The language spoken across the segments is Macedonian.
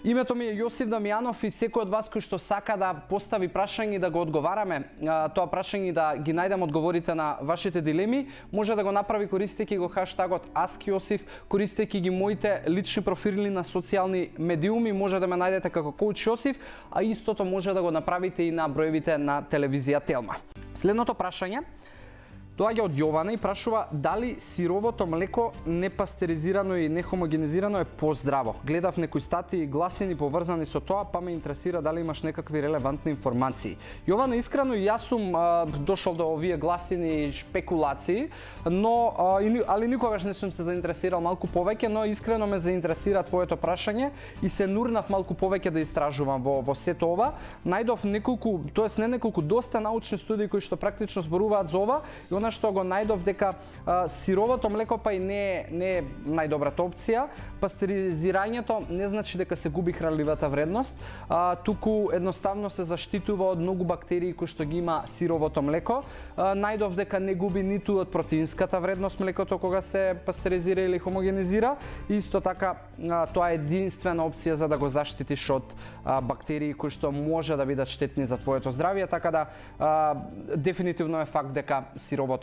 Името ми е Јосиф Дамјанов и секој од вас кој што сака да постави прашање и да го одговараме, тоа прашање и да ги најдем одговорите на вашите дилеми, може да го направи користејќи го хаштагот #AskJosif, користејќи ги моите лични профили на социјални медиуми, може да ме најдете како Коуч Јосиф, а истото може да го направите и на броевите на телевизија Телма. Следното прашање доаѓа од Јована и прашува дали сировото млеко непастеризирано и нехомогенизирано е поздраво. Гледав некои статии и гласини поврзани со тоа, па ме интересира дали имаш некакви релевантни информации. Јована, искрено и јас сум дошол до овие гласини и шпекулации, но али никогаш не сум се заинтересирал малку повеќе, но искрено ме заинтересира твоето прашање и се нурнав малку повеќе да истражувам во сето ова. Најдов неколку, тоест не неколку, доста научни студии кои што практично зборуваат за ова и она што го најдов дека сировото млеко па и не е најдобрата опција. Пастеризирањето не значи дека се губи хранливата вредност, туку едноставно се заштитува од многу бактерии кои што ги има сировото млеко. Најдов дека не губи ниту од протеинската вредност млекото кога се пастеризира или хомогенизира. Исто така тоа е единствена опција за да го заштитиш од бактерии кои што може да бидат штетни за твоето здравје, така да дефинитивно е факт дека сировото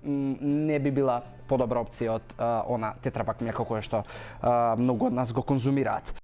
не би била подобра опција од она тетрапак млеко кое што многу од нас го конзумираат.